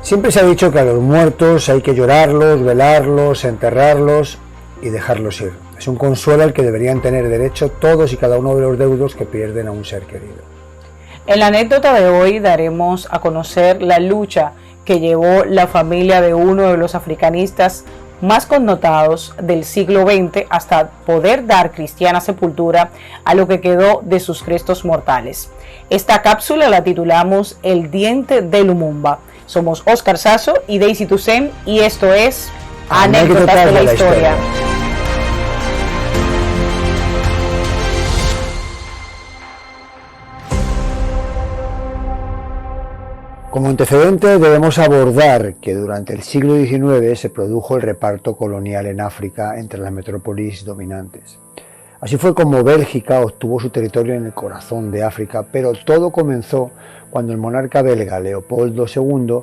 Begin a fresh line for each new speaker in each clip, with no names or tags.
Siempre se ha dicho que a los muertos hay que llorarlos, velarlos, enterrarlos y dejarlos ir. Es un consuelo al que deberían tener derecho todos y cada uno de los deudos que pierden a un ser querido.
En la anécdota de hoy daremos a conocer la lucha que llevó la familia de uno de los africanistas más connotados del siglo XX hasta poder dar cristiana sepultura a lo que quedó de sus restos mortales. Esta cápsula la titulamos El diente de Lumumba. Somos Oscar Sasso y Daisy Toussaint y esto es Anécdotas de la Historia.
Como antecedente debemos abordar que durante el siglo XIX se produjo el reparto colonial en África entre las metrópolis dominantes. Así fue como Bélgica obtuvo su territorio en el corazón de África, pero todo comenzó cuando el monarca belga Leopoldo II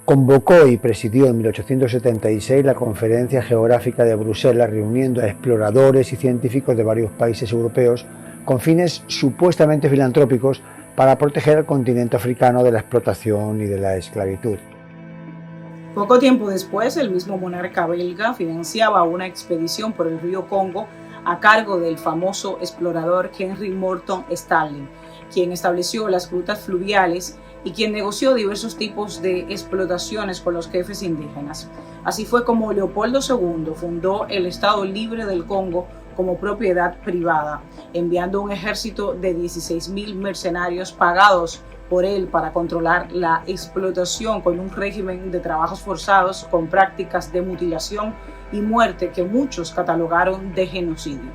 convocó y presidió en 1876 la Conferencia Geográfica de Bruselas, reuniendo a exploradores y científicos de varios países europeos con fines supuestamente filantrópicos para proteger al continente africano de la explotación y de la esclavitud.
Poco tiempo después, el mismo monarca belga financiaba una expedición por el río Congo a cargo del famoso explorador Henry Morton Stanley, quien estableció las rutas fluviales y quien negoció diversos tipos de explotaciones con los jefes indígenas. Así fue como Leopoldo II fundó el Estado Libre del Congo como propiedad privada, enviando un ejército de 16.000 mercenarios pagados por él para controlar la explotación con un régimen de trabajos forzados con prácticas de mutilación y muerte que muchos catalogaron de genocidio.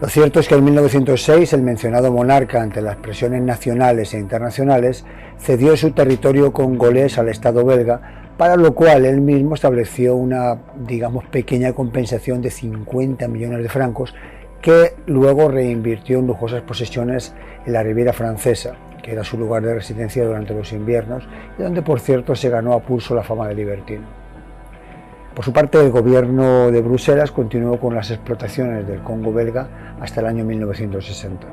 Lo cierto es que en 1906 el mencionado monarca, ante las presiones nacionales e internacionales, cedió su territorio congolés al Estado belga, para lo cual él mismo estableció una, pequeña compensación de 50 millones de francos que luego reinvirtió en lujosas posesiones en la Riviera Francesa, que era su lugar de residencia durante los inviernos y donde, por cierto, se ganó a pulso la fama de libertino. Por su parte, el gobierno de Bruselas continuó con las explotaciones del Congo belga hasta el año 1960.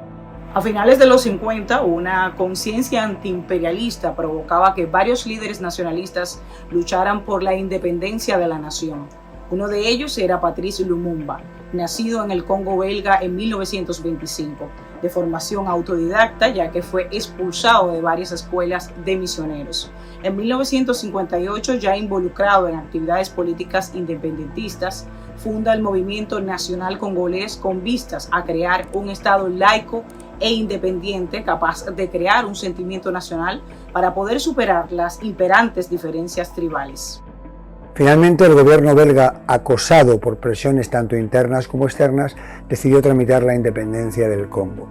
A finales de los 50, una conciencia antiimperialista provocaba que varios líderes nacionalistas lucharan por la independencia de la nación. Uno de ellos era Patrice Lumumba, nacido en el Congo belga en 1925, de formación autodidacta ya que fue expulsado de varias escuelas de misioneros. En 1958, ya involucrado en actividades políticas independentistas, funda el Movimiento Nacional Congolés con vistas a crear un Estado laico e independiente capaz de crear un sentimiento nacional para poder superar las imperantes diferencias tribales.
Finalmente, el gobierno belga, acosado por presiones tanto internas como externas, decidió tramitar la independencia del Congo.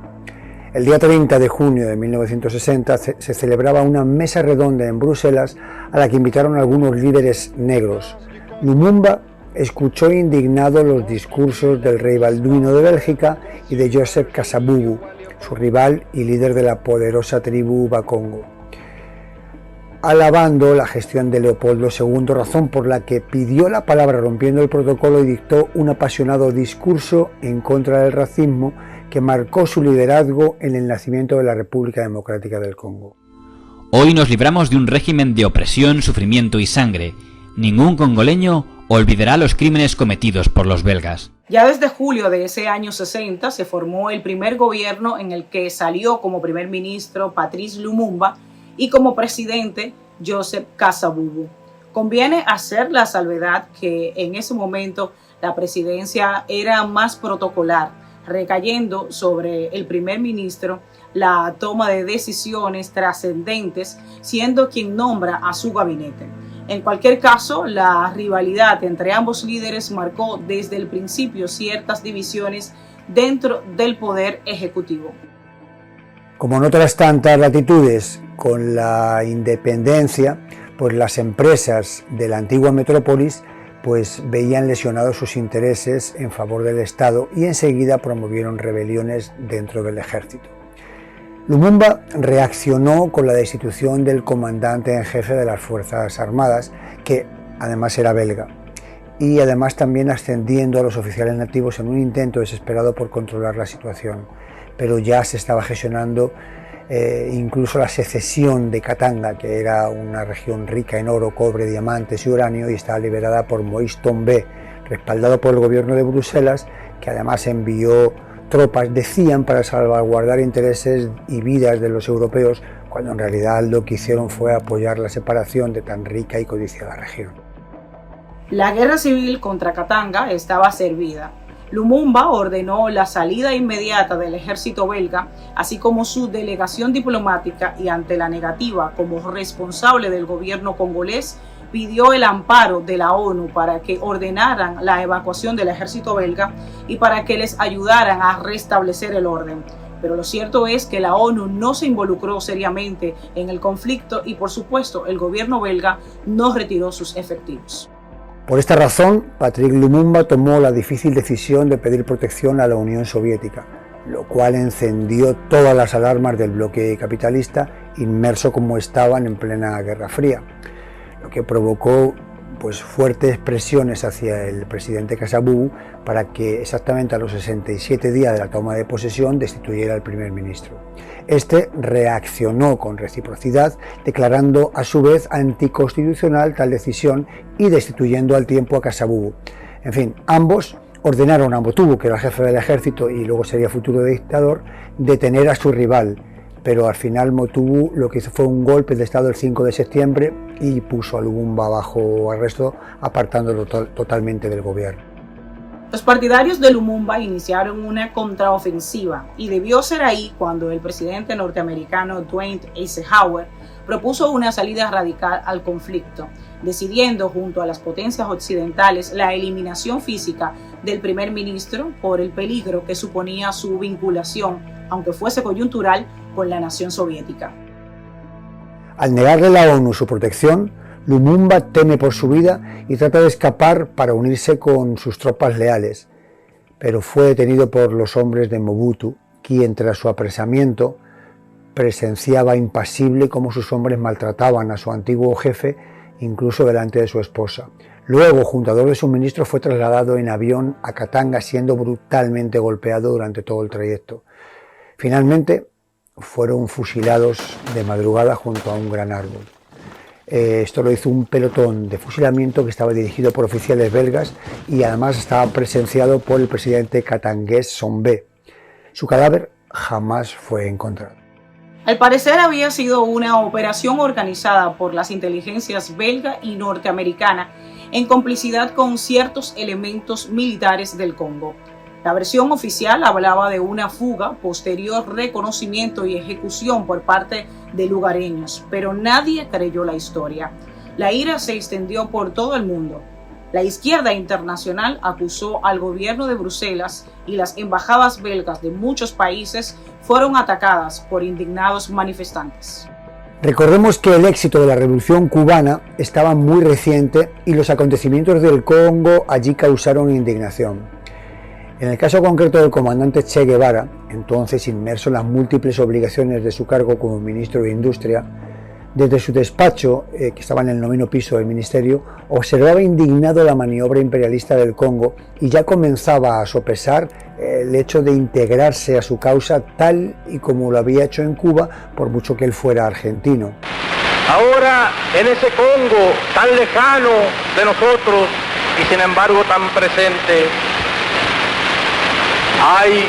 El día 30 de junio de 1960 se celebraba una mesa redonda en Bruselas a la que invitaron algunos líderes negros. Lumumba escuchó indignado los discursos del rey Balduino de Bélgica y de Joseph Kasavubu, su rival y líder de la poderosa tribu Bakongo, alabando la gestión de Leopoldo II, razón por la que pidió la palabra rompiendo el protocolo y dictó un apasionado discurso en contra del racismo que marcó su liderazgo en el nacimiento de la República Democrática del Congo.
Hoy nos libramos de un régimen de opresión, sufrimiento y sangre. Ningún congoleño olvidará los crímenes cometidos por los belgas.
Ya desde julio de ese año 60 se formó el primer gobierno en el que salió como primer ministro Patrice Lumumba y como presidente Joseph Kasavubu. Conviene hacer la salvedad que en ese momento la presidencia era más protocolar, recayendo sobre el primer ministro la toma de decisiones trascendentes, siendo quien nombra a su gabinete. En cualquier caso, la rivalidad entre ambos líderes marcó desde el principio ciertas divisiones dentro del poder ejecutivo.
Como en otras tantas latitudes, con la independencia, pues las empresas de la antigua metrópolis pues veían lesionados sus intereses en favor del Estado y enseguida promovieron rebeliones dentro del ejército. Lumumba reaccionó con la destitución del comandante en jefe de las Fuerzas Armadas, que además era belga, y además también ascendiendo a los oficiales nativos en un intento desesperado por controlar la situación, pero ya se estaba gestionando incluso la secesión de Katanga, que era una región rica en oro, cobre, diamantes y uranio, y estaba liberada por Moïse Tombé, respaldado por el gobierno de Bruselas, que además envió tropas, decían, para salvaguardar intereses y vidas de los europeos, cuando en realidad lo que hicieron fue apoyar la separación de tan rica y codiciada región.
La guerra civil contra Katanga estaba servida. Lumumba ordenó la salida inmediata del ejército belga, así como su delegación diplomática, y ante la negativa como responsable del gobierno congolés, pidió el amparo de la ONU para que ordenaran la evacuación del ejército belga y para que les ayudaran a restablecer el orden. Pero lo cierto es que la ONU no se involucró seriamente en el conflicto y, por supuesto, el gobierno belga no retiró sus efectivos.
Por esta razón, Patrice Lumumba tomó la difícil decisión de pedir protección a la Unión Soviética, lo cual encendió todas las alarmas del bloque capitalista, inmerso como estaban en plena Guerra Fría, lo que provocó fuertes presiones hacia el presidente Kasavubu para que exactamente a los 67 días de la toma de posesión destituyera al primer ministro. Este reaccionó con reciprocidad, declarando a su vez anticonstitucional tal decisión y destituyendo al tiempo a Kasavubu. En fin, ambos ordenaron a Mobutu, que era el jefe del ejército y luego sería futuro dictador, detener a su rival, pero al final Mobutu lo que hizo fue un golpe de estado el 5 de septiembre y puso a Lumumba bajo arresto, apartándolo totalmente del gobierno.
Los partidarios de Lumumba iniciaron una contraofensiva y debió ser ahí cuando el presidente norteamericano Dwight Eisenhower propuso una salida radical al conflicto, decidiendo junto a las potencias occidentales la eliminación física del primer ministro por el peligro que suponía su vinculación, aunque fuese coyuntural, con la nación soviética.
Al negarle a la ONU su protección, Lumumba teme por su vida y trata de escapar para unirse con sus tropas leales, pero fue detenido por los hombres de Mobutu, quien tras su apresamiento presenciaba impasible cómo sus hombres maltrataban a su antiguo jefe, incluso delante de su esposa. Luego, junto a dos de sus ministros, fue trasladado en avión a Katanga, siendo brutalmente golpeado durante todo el trayecto. Finalmente, fueron fusilados de madrugada junto a un gran árbol. Esto lo hizo un pelotón de fusilamiento que estaba dirigido por oficiales belgas y además estaba presenciado por el presidente katangués Sombé. Su cadáver jamás fue encontrado.
Al parecer había sido una operación organizada por las inteligencias belga y norteamericana en complicidad con ciertos elementos militares del Congo. La versión oficial hablaba de una fuga, posterior reconocimiento y ejecución por parte de lugareños, pero nadie creyó la historia. La ira se extendió por todo el mundo. La izquierda internacional acusó al gobierno de Bruselas y las embajadas belgas de muchos países fueron atacadas por indignados manifestantes.
Recordemos que el éxito de la Revolución cubana estaba muy reciente y los acontecimientos del Congo allí causaron indignación. En el caso concreto del comandante Che Guevara, entonces inmerso en las múltiples obligaciones de su cargo como ministro de Industria, desde su despacho, que estaba en el 9º piso del ministerio, observaba indignado la maniobra imperialista del Congo y ya comenzaba a sopesar el hecho de integrarse a su causa tal y como lo había hecho en Cuba, por mucho que él fuera argentino.
Ahora, en ese Congo tan lejano de nosotros y sin embargo tan presente, hay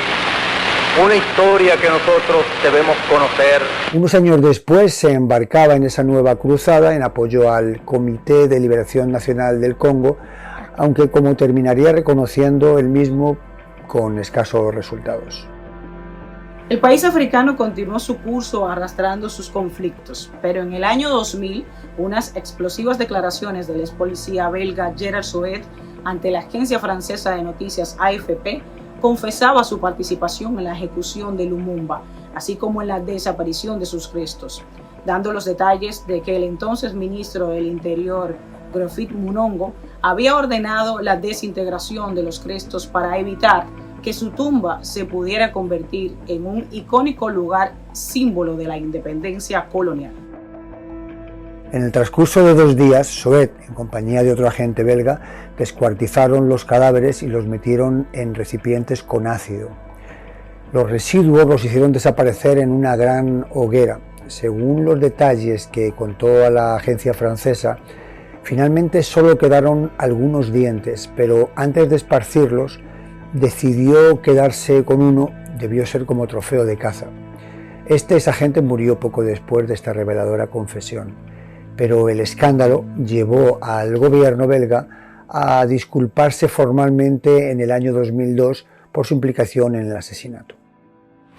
una historia que nosotros debemos conocer.
Unos años después se embarcaba en esa nueva cruzada en apoyo al Comité de Liberación Nacional del Congo, aunque como terminaría reconociendo él mismo con escasos resultados.
El país africano continuó su curso arrastrando sus conflictos, pero en el año 2000, unas explosivas declaraciones del ex policía belga Gerard Soet ante la agencia francesa de noticias AFP confesaba su participación en la ejecución de Lumumba, así como en la desaparición de sus restos, dando los detalles de que el entonces ministro del Interior, Griffith Munongo, había ordenado la desintegración de los restos para evitar que su tumba se pudiera convertir en un icónico lugar símbolo de la independencia colonial.
En el transcurso de 2 días, Soet, en compañía de otro agente belga, descuartizaron los cadáveres y los metieron en recipientes con ácido. Los residuos los hicieron desaparecer en una gran hoguera. Según los detalles que contó a la agencia francesa, finalmente solo quedaron algunos dientes, pero antes de esparcirlos, decidió quedarse con uno, debió ser como trofeo de caza. Esa gente murió poco después de esta reveladora confesión, pero el escándalo llevó al gobierno belga a disculparse formalmente en el año 2002 por su implicación en el asesinato.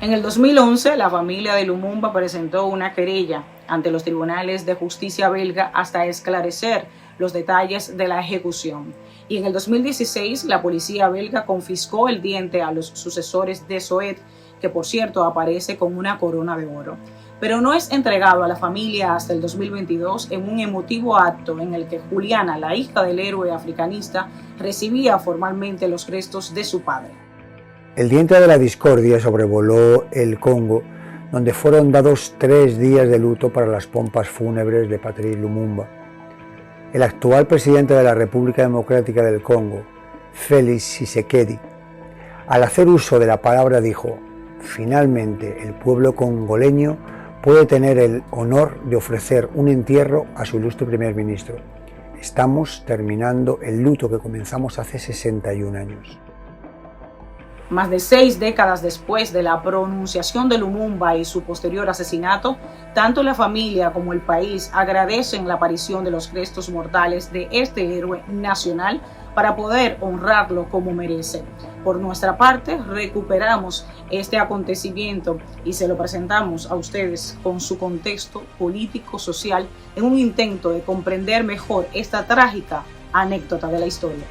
En el 2011, la familia de Lumumba presentó una querella ante los tribunales de justicia belga hasta esclarecer los detalles de la ejecución. Y en el 2016, la policía belga confiscó el diente a los sucesores de Zoet, que por cierto aparece con una corona de oro. Pero no es entregado a la familia hasta el 2022 en un emotivo acto en el que Juliana, la hija del héroe africanista, recibía formalmente los restos de su padre.
El diente de la discordia sobrevoló el Congo, donde fueron dados 3 días de luto para las pompas fúnebres de Patrice Lumumba. El actual presidente de la República Democrática del Congo, Félix Tshisekedi, al hacer uso de la palabra dijo: finalmente el pueblo congoleño puede tener el honor de ofrecer un entierro a su ilustre primer ministro. Estamos terminando el luto que comenzamos hace 61 años.
Más de 6 décadas después de la pronunciación de Lumumba y su posterior asesinato, tanto la familia como el país agradecen la aparición de los restos mortales de este héroe nacional para poder honrarlo como merece. Por nuestra parte, recuperamos este acontecimiento y se lo presentamos a ustedes con su contexto político-social en un intento de comprender mejor esta trágica anécdota de la historia.